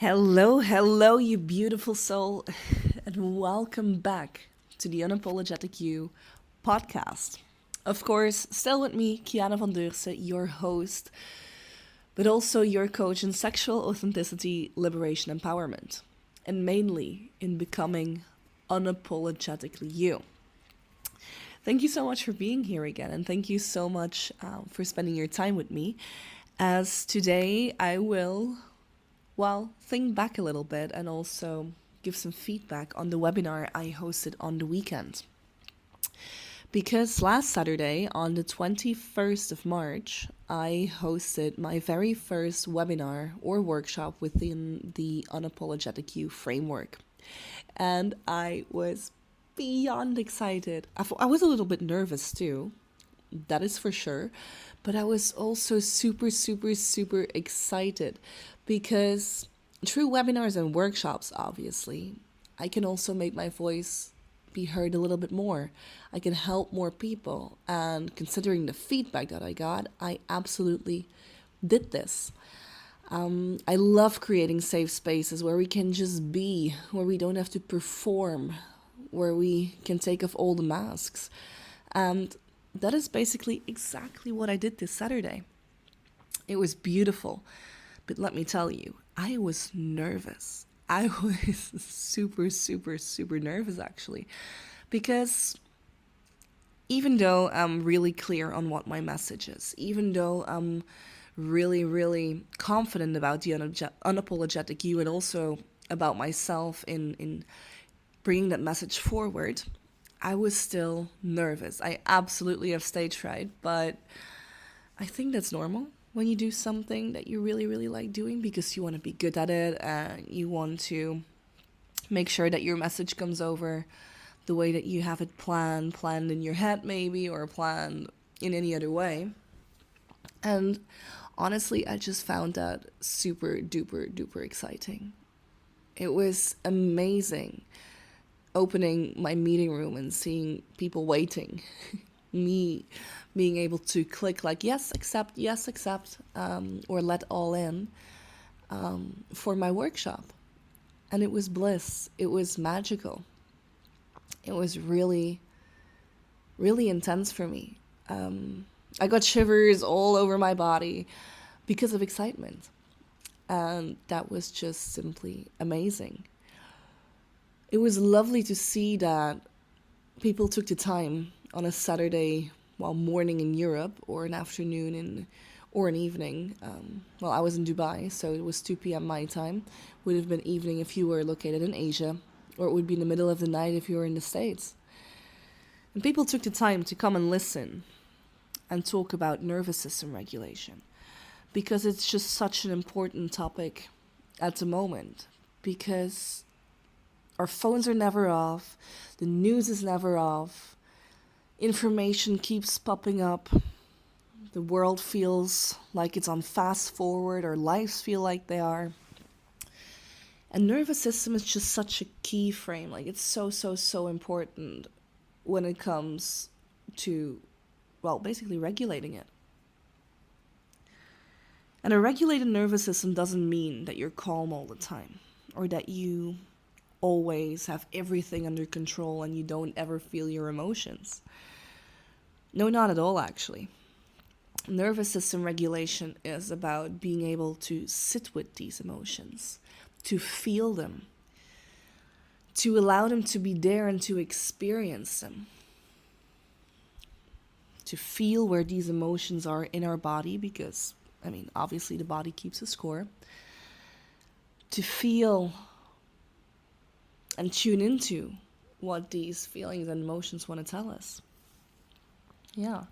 Hello, you beautiful soul, and welcome back to the Unapologetic You podcast. Of course, still with me, Kiana van Deurse, your host, but also your coach in sexual authenticity, liberation, empowerment, and mainly in becoming unapologetically you. Thank you so much for being here again, and thank you so much for spending your time with me. As today, I will think back a little bit and also give some feedback on the webinar I hosted on the weekend. Because last Saturday, on the 21st of March, I hosted my very first webinar or workshop within the Unapologetic You framework. And I was beyond excited. I was a little bit nervous too, that is for sure. But I was also super excited because through webinars and workshops, obviously, I can also make my voice be heard a little bit more. I can help more people. And considering the feedback that I got, I absolutely did this. I love creating safe spaces where we can just be, where we don't have to perform, where we can take off all the masks. And that is basically exactly what I did this Saturday. It was beautiful. But let me tell you, I was nervous. I was super nervous actually. Because even though I'm really clear on what my message is, even though I'm really confident about the unapologetic you and also about myself in bringing that message forward, I was still nervous. I absolutely have stage fright, but I think that's normal when you do something that you really like doing because you want to be good at it and you want to make sure that your message comes over the way that you have it planned in your head maybe, or planned in any other way. And honestly, I just found that super duper exciting. It was amazing opening my meeting room and seeing people waiting. Me being able to click like yes, accept, or let all in for my workshop. And it was bliss. It was magical. It was really intense for me. I got shivers all over my body because of excitement. And that was just simply amazing. It was lovely to see that people took the time on a Saturday morning in Europe, or an afternoon or an evening. I was in Dubai, so it was 2 p.m. my time. Would have been evening if you were located in Asia, or it would be in the middle of the night if you were in the States. And people took the time to come and listen and talk about nervous system regulation, because it's just such an important topic at the moment, because our phones are never off, the news is never off, information keeps popping up, the world feels like it's on fast forward, our lives feel like they are. And nervous system is just such a key frame. Like, it's so important when it comes to, basically regulating it. And a regulated nervous system doesn't mean that you're calm all the time, or that you always have everything under control and you don't ever feel your emotions. No, not at all, actually. Nervous system regulation is about being able to sit with these emotions, to feel them, to allow them to be there and to experience them, to feel where these emotions are in our body, because, obviously the body keeps a score, to feel and tune into what these feelings and emotions want to tell us. Yeah.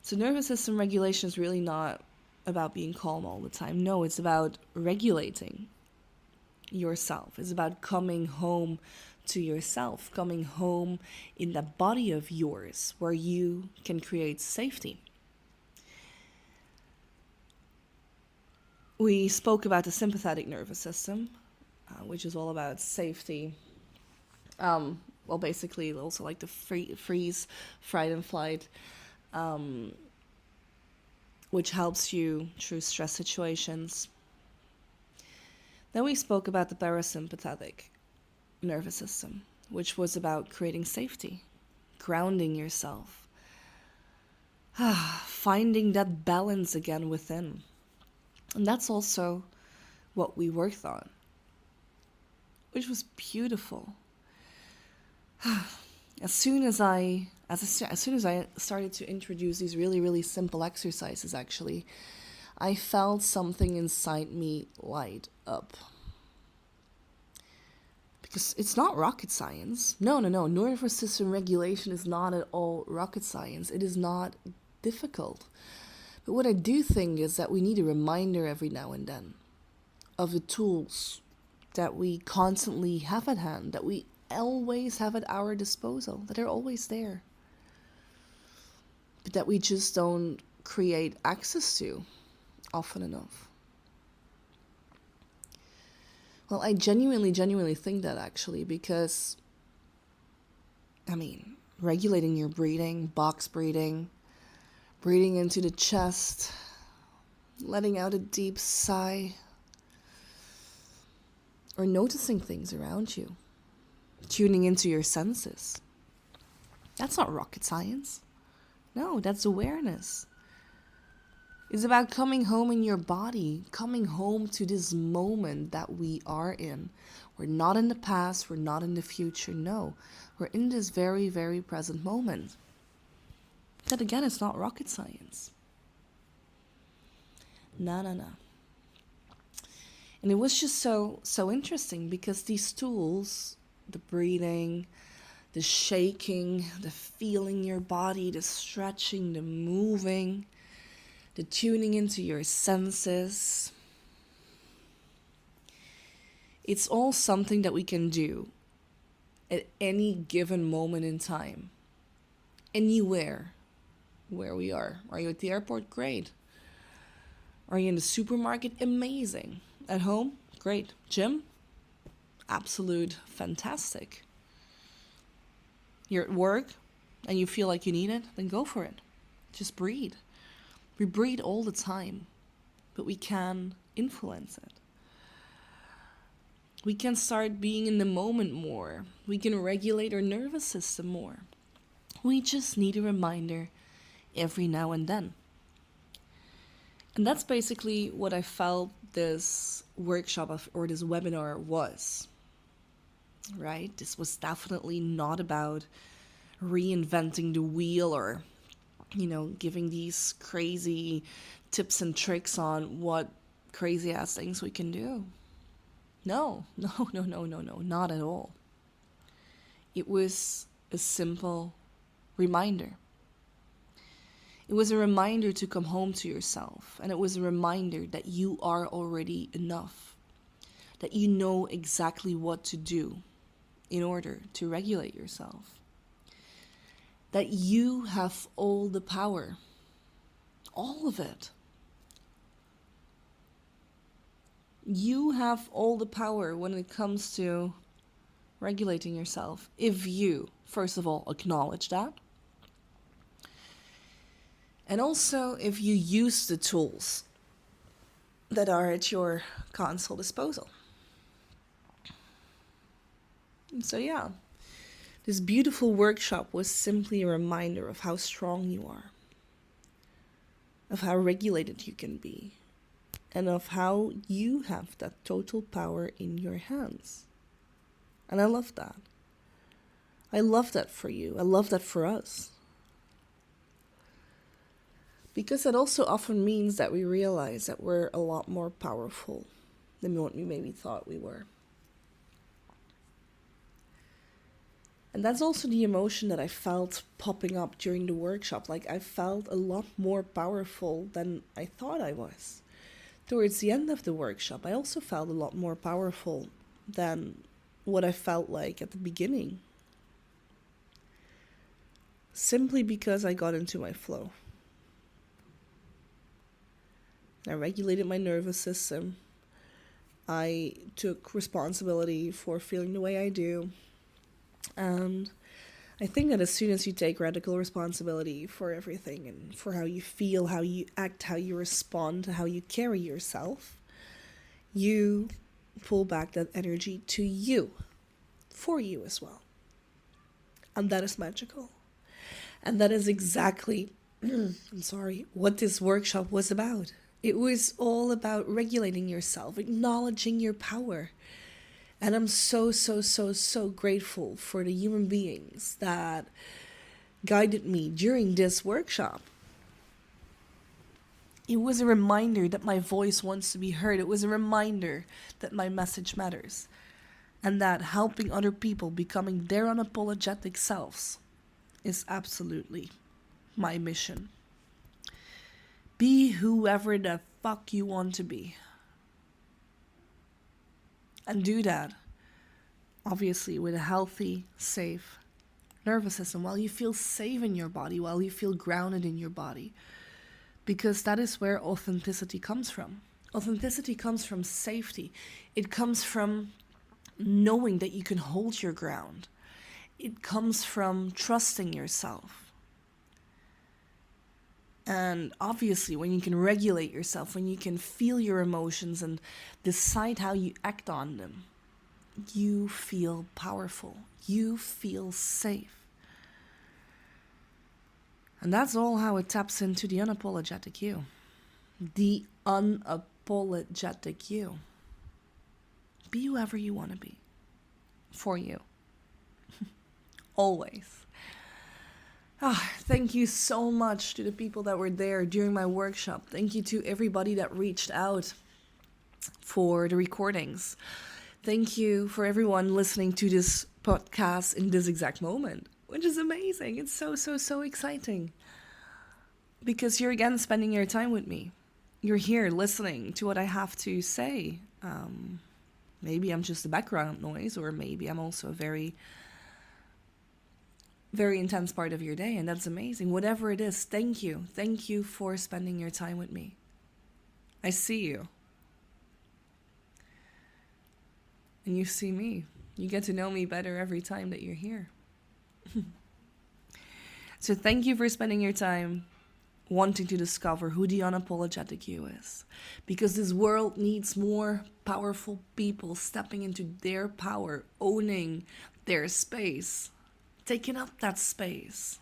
So nervous system regulation is really not about being calm all the time. No, it's about regulating yourself. It's about coming home to yourself, coming home in that body of yours where you can create safety. We spoke about the sympathetic nervous system, which is all about safety. Basically also like the freeze, fight and flight, which helps you through stress situations. Then we spoke about the parasympathetic nervous system, which was about creating safety, grounding yourself, finding that balance again within. And that's also what we worked on, which was beautiful. As soon as I started to introduce these really, really simple exercises, actually, I felt something inside me light up. Because it's not rocket science. No. Nervous system regulation is not at all rocket science. It is not difficult. But what I do think is that we need a reminder every now and then of the tools that we constantly have at hand, that we always have at our disposal, that are always there, but that we just don't create access to often enough. Well, I genuinely think that, actually, because, regulating your breathing, box breathing, breathing into the chest, letting out a deep sigh, or noticing things around you, tuning into your senses. That's not rocket science. No, that's awareness. It's about coming home in your body, coming home to this moment that we are in. We're not in the past, we're not in the future, no. We're in this very, very present moment. That again, is not rocket science. No. And it was just so interesting, because these tools, the breathing, the shaking, the feeling your body, the stretching, the moving, the tuning into your senses, it's all something that we can do at any given moment in time, anywhere where we are. Are you at the airport? Great. Are you in the supermarket? Amazing. At home? Great. Gym? Absolute fantastic. You're at work and you feel like you need it? Then go for it. Just breathe. We breathe all the time, but we can influence it. We can start being in the moment more. We can regulate our nervous system more. We just need a reminder every now and then. And that's basically what I felt this workshop or this webinar was, right? This was definitely not about reinventing the wheel or, giving these crazy tips and tricks on what crazy ass things we can do. No, not at all. It was a simple reminder. It was a reminder to come home to yourself, and it was a reminder that you are already enough, that you know exactly what to do in order to regulate yourself, that you have all the power, all of it. You have all the power when it comes to regulating yourself, if you, first of all, acknowledge that. And also, if you use the tools that are at your console disposal. So yeah, this beautiful workshop was simply a reminder of how strong you are, of how regulated you can be, and of how you have that total power in your hands. And I love that. I love that for you. I love that for us. Because that also often means that we realize that we're a lot more powerful than what we maybe thought we were. And that's also the emotion that I felt popping up during the workshop. Like, I felt a lot more powerful than I thought I was. Towards the end of the workshop, I also felt a lot more powerful than what I felt like at the beginning. Simply because I got into my flow. I regulated my nervous system. I took responsibility for feeling the way I do. And I think that as soon as you take radical responsibility for everything and for how you feel, how you act, how you respond, how you carry yourself, you pull back that energy to you, for you as well. And that is magical. And that is exactly, what this workshop was about. It was all about regulating yourself, acknowledging your power. And I'm so, so, so, so grateful for the human beings that guided me during this workshop. It was a reminder that my voice wants to be heard. It was a reminder that my message matters. And that helping other people becoming their unapologetic selves is absolutely my mission. Be whoever the fuck you want to be. And do that, obviously, with a healthy, safe nervous system, while you feel safe in your body, while you feel grounded in your body. Because that is where authenticity comes from. Authenticity comes from safety. It comes from knowing that you can hold your ground. It comes from trusting yourself. And obviously, when you can regulate yourself, when you can feel your emotions and decide how you act on them, you feel powerful. You feel safe. And that's all how it taps into the unapologetic you. The unapologetic you. Be whoever you want to be. For you. Always. Thank you so much to the people that were there during my workshop. Thank you to everybody that reached out for the recordings. Thank you for everyone listening to this podcast in this exact moment, which is amazing. It's so, so, so exciting. Because you're again spending your time with me. You're here listening to what I have to say. Maybe I'm just a background noise, or maybe I'm also a very, very intense part of your day, and that's amazing. Whatever it is, thank you. Thank you for spending your time with me. I see you. And you see me. You get to know me better every time that you're here. So thank you for spending your time wanting to discover who the unapologetic you is. Because this world needs more powerful people stepping into their power, owning their space, taking up that space.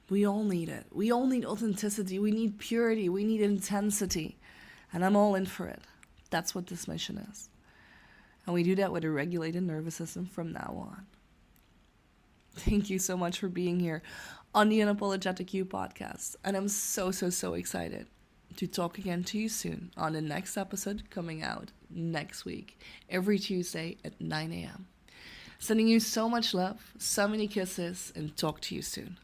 We all need it. We all need authenticity. We need purity. We need intensity. And I'm all in for it. That's what this mission is. And we do that with a regulated nervous system from now on. Thank you so much for being here on the Unapologetic You podcast. And I'm so, so, so excited to talk again to you soon on the next episode coming out next week, every Tuesday at 9 a.m. Sending you so much love, so many kisses, and talk to you soon.